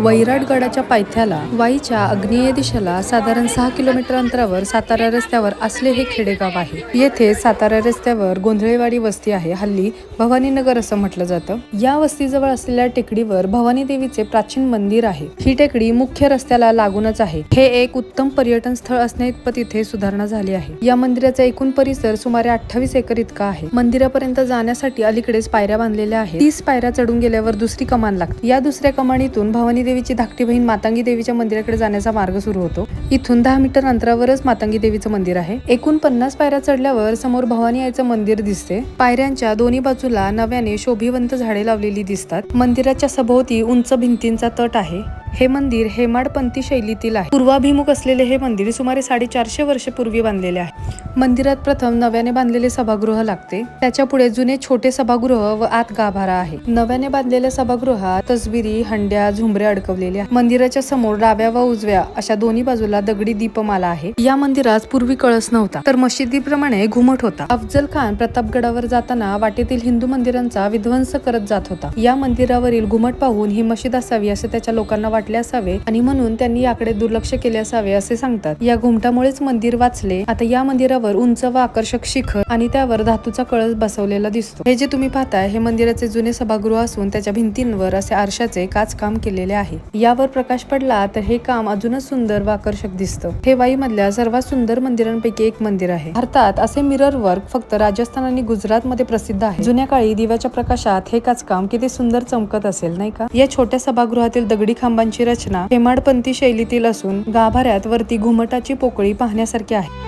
वैराटगडाच्या पायथ्याला वाईच्या आग्नेय दिशेला साधारण 6 किलोमीटर अंतरावर सातारा रस्त्यावर असले हे खेडेगाव आहे. येथे सातारा रस्त्यावर गोंधळेवाडी वस्ती आहे. हल्ली भवानीनगर असं म्हटलं जातं. या वस्तीजवळ असलेल्या टेकडीवर भवानी देवीचे प्राचीन मंदिर आहे. ही टेकडी मुख्य रस्त्याला लागूनच आहे. हे एक उत्तम पर्यटन स्थळ असण्याइतपत इथे सुधारणा झाली आहे. या मंदिराचा एकूण परिसर सुमारे 28 एकर इतका आहे. मंदिरापर्यंत जाण्यासाठी अलीकडेच पायऱ्या बांधलेल्या आहेत. 30 पायऱ्या चढून गेल्यावर दुसरी कमान लागते. या दुसऱ्या कमानीतून भवानी देवीची धाकटी बहीण मातंगी देवीच्या मंदिराकडे जाण्याचा मार्ग सुरू होतो. इथून 10 मीटर अंतरावरच मातंगी देवीचं मंदिर आहे. एकूण 50 पायऱ्या चढल्यावर समोर भवानी आईचं मंदिर दिसते. पायऱ्यांच्या दोन्ही बाजूला नव्याने शोभिवंत झाडे लावलेली दिसतात. मंदिराच्या सभोवती उंच भिंतींचा तट आहे. हे मंदिर हेमाडपंथी शैलीतील आहे. पूर्वाभिमुख असलेले हे मंदिर सुमारे 450 वर्षपूर्वी बांधलेले आहे. मंदिरात प्रथम नव्याने बांधलेले सभागृह लागते. त्याच्या पुढे जुने छोटे सभागृह व आत गाभारा आहे. नव्याने बांधलेल्या सभागृहात तसबिरी, हंड्या, झुंबऱ्या अडकवलेल्या. मंदिराच्या समोर डाव्या व उजव्या अशा दोन्ही बाजूला दगडी दीपमाला आहे. या मंदिरात पूर्वी कळस नव्हता, तर मशिदीप्रमाणे घुमट होता. अफजल खान प्रतापगडावर जाताना वाटेतील हिंदू मंदिरांचा विध्वंस करत जात होता. या मंदिरावरील घुमट पाहून ही मशीद असावी असे त्याच्या लोकांना वाटले असावे आणि म्हणून त्यांनी याकडे दुर्लक्ष केले असावे असे सांगतात. या घुमटामुळेच मंदिर वाचले. आता या मंदिरावर उंच व आकर्षक शिखर आणि त्यावर धातूचा कळस बसवलेला दिसतो. हे जे तुम्ही पाहताय हे मंदिराचे जुने सभागृह असून त्याच्या भिंतींवर असे आरशाचे काच काम केलेले आहे. यावर प्रकाश पडला तर हे काम अजूनच सुंदर व आकर्षक दिसतं. हे वाई मधल्या सर्वात सुंदर मंदिरांपैकी एक मंदिर आहे. अर्थात असे मिरर वर्क फक्त राजस्थान आणि गुजरात मध्ये प्रसिद्ध आहे. जुन्या काळी दिव्याच्या प्रकाशात हे काचकाम किती सुंदर चमकत असेल, नाही का? या छोट्या सभागृहातील दगडी खांबांची रचना हेमाडपंथी शैलीतील असून गाभाऱ्यात वरती घुमटाची पोकळी पाहण्यासारखी आहे.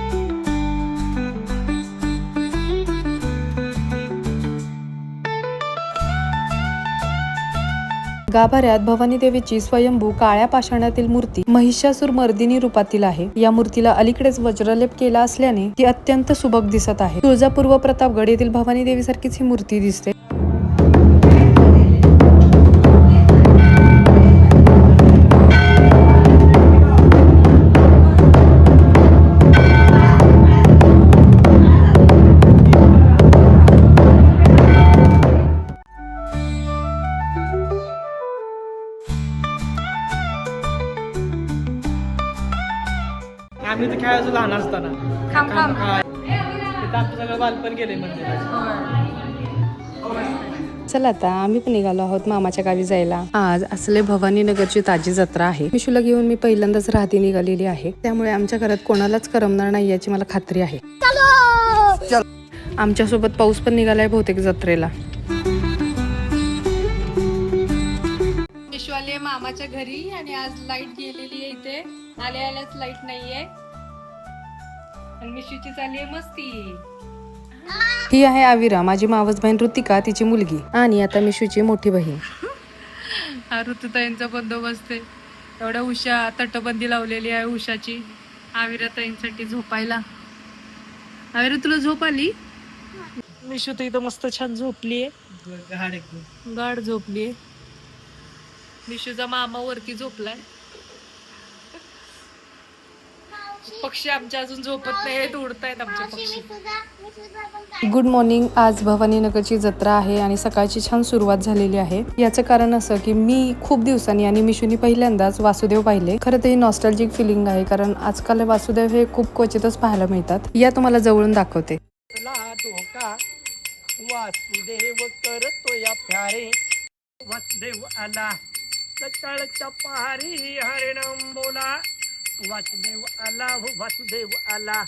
गाभाऱ्यात भवानी देवीची स्वयंभू काळ्या पाषाणातील मूर्ती महिषासूर मर्दिनी रूपातील आहे. या मूर्तीला अलीकडेच वज्रलेप केला असल्याने ती अत्यंत सुबक दिसत आहे. तुळजापूर व प्रतापगड येथील भवानी देवी सारखीच ही मूर्ती दिसते. आम्ही तर खेळायचो लहान असताना. आमचं सगळं बालपण गेलंय मंदिरात. चला आता आम्ही पण निघालो आहोत मामाच्या गावी जायला. आज असले भवानी नगरची ताजी जत्रा आहे. मिशूला घेऊन मी पहिल्यांदाच राहती निघालेली आहे. त्यामुळे आमच्या घरात कोणालाच करमणार नाही याची मला खात्री आहे. आमच्यासोबत पाऊस पण निघालाय बहुतेक जत्रेला. मिशू आली मामाच्या घरी आणि आज लाईट गेलेली आहे. इथे आल्याच लाईट नाहीये आणि मिशूची चालली आहे मस्ती. ही आहे आविरा, माझी मावस बहीण ऋतिका, तिची मुलगी, आणि आता मिशूची मोठी बहीण. हा ऋतुताईंचा बंदोबस्त आहे. एवढ्या उषा तटबंदी लावलेली आहे उषाची आविरा ताईंसाठी झोपायला. आविरा तुला झोप आली? मिशू तर इथं मस्त छान झोपलीये. गाढ झोपलीये. मिशूचा मामा वरती झोपलाय. पक्षी आमच्या अजून झोपत नाहीत, उडतायत आमचे पक्षी. Good morning. आज भवानीनगरची जत्रा आहे आणि सकाळची छान सुरुवात झालेली आहे. याचं कारण असं की मी खूप दिवसांनी आणि मिशूनी पहिल्यांदाच वासुदेव पाहिले. खरं तर ही नॉस्टॅल्जिक फिलिंग आहे, कारण आजकाल वासुदेव हे खूप क्वचितच पाहायला मिळतात. या तुम्हाला जवळून दाखवते. वासुदेव करतो या प्यारे, वासुदेव आला सकाळच्या पहारी हरिणाम बोला. वासुदेव आला, वासुदेव आला,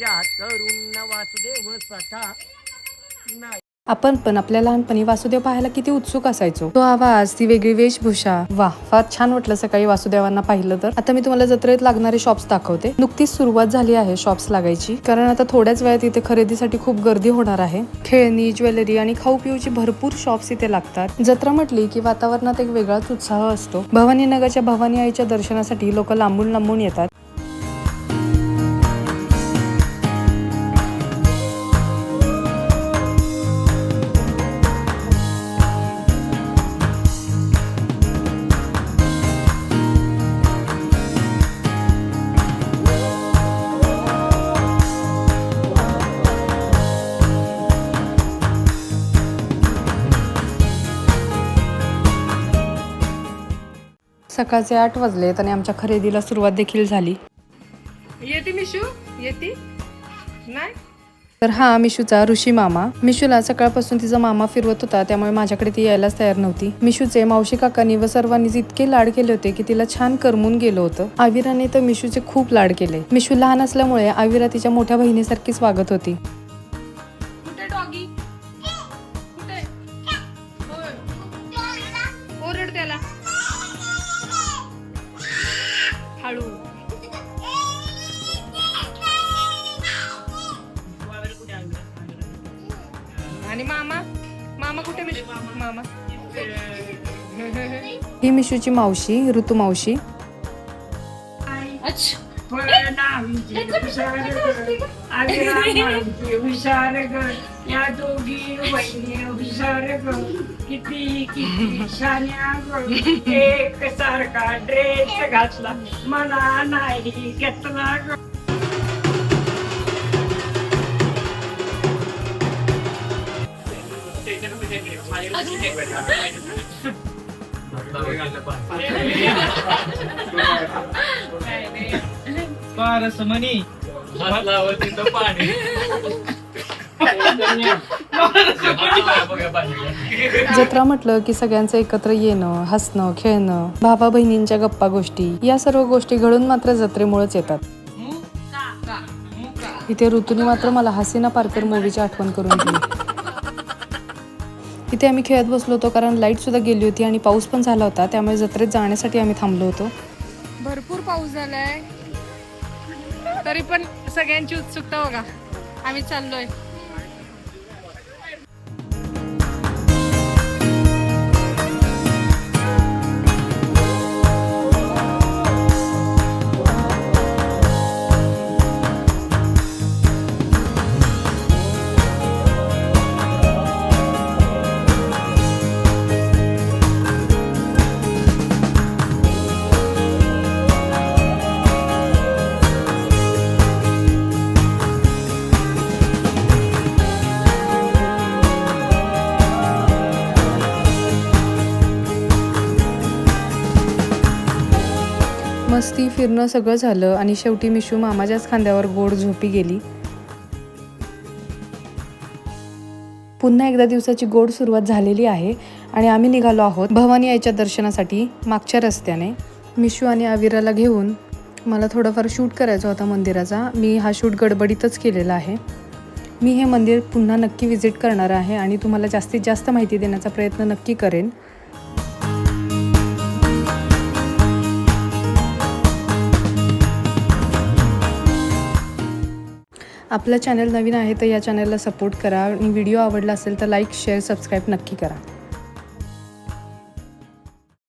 या करून वासुदेव सखा. आपण पण आपल्या लहानपणी वासुदेव पाहायला किती उत्सुक असायचो. तो आवाज, ती वेगळी वेशभूषा, वा फार छान वाटलं सकाळी वासुदेवांना पाहिलं तर. आता मी तुम्हाला जत्रेत लागणारे शॉप्स दाखवते. नुकतीच सुरुवात झाली आहे शॉप्स लागायची, कारण आता थोड्याच वेळात इथे खरेदीसाठी खूप गर्दी होणार आहे. खेळणी, ज्वेलरी आणि खाऊ पिऊची भरपूर शॉप्स इथे लागतात. जत्रा म्हटली की वातावरणात एक वेगळाच उत्साह असतो. भवानीनगरच्या भवानी आईच्या दर्शनासाठी लोक लांबून लांबून येतात. सकाळचे 8 वाजलेत आणि आमच्या खरेदीला सुरुवात देखील झाली. येते मिशू येते नाही. तर हा मिशूचा ऋषी मामा. मिशूला सकाळपासून तिचा मामा फिरवत होता, त्यामुळे माझ्याकडे ती यायलाच तयार नव्हती. मिशूचे मावशी काकांनी व सर्वांनीच इतके लाड केले होते की तिला छान करमून गेलं होतं. आविराने तर मिशूचे खूप लाड केले. मिशू लहान असल्यामुळे आविरा तिच्या मोठ्या बहिणीसारखीच वागत होती. कुठे डॉगी कुठे ओरड त्याला हळू. आणि मामा मामा कुठे मिशू मामा. ही मिशूची मावशी ऋतू मावशी. हुशार ग या दोघी बहिणी हुशार ग किती किती शान्या ग एक सारखा ड्रेस घातला मला नाही घेतला ग. पारसमणी पाणी जत्रा म्हटलं की सगळ्यांचं एकत्र येणं, हसणं, खेळणं, भावा बहिणींच्या गप्पा गोष्टी, या सर्व गोष्टी घडून मात्र जत्रेमुळेच येतात. इथे ऋतूने मात्र मला हसीना पारकर मूवीची आठवण करून दिली. इथे आम्ही खेळत बसलो होतो, कारण लाईट सुद्धा गेली होती आणि पाऊस पण झाला होता, त्यामुळे जत्रेत जाण्यासाठी आम्ही थांबलो होतो. भरपूर पाऊस झालाय तरी पण सगळ्यांची उत्सुकता बघा. आम्ही चाललोय. मस्ती फिरणं सगळं झालं आणि शेवटी मिशू मामाच्याच खांद्यावर गोड झोपी गेली. पुन्हा एकदा दिवसाची गोड सुरुवात झालेली आहे आणि आम्ही निघालो आहोत भवानी आईच्या दर्शनासाठी मागच्या रस्त्याने. मिशू आणि आविराला घेऊन मला थोडंफार शूट करायचा होता मंदिराचा. मी हा शूट गडबडीतच केलेला आहे. मी हे मंदिर पुन्हा नक्की व्हिजिट करणार आहे आणि तुम्हाला जास्तीत जास्त माहिती देण्याचा प्रयत्न नक्की करेन. आपलं चॅनल नवीन आहे तर या चॅनलला सपोर्ट करा आणि व्हिडिओ आवडला असेल तर लाईक, शेअर, सबस्क्राईब नक्की करा.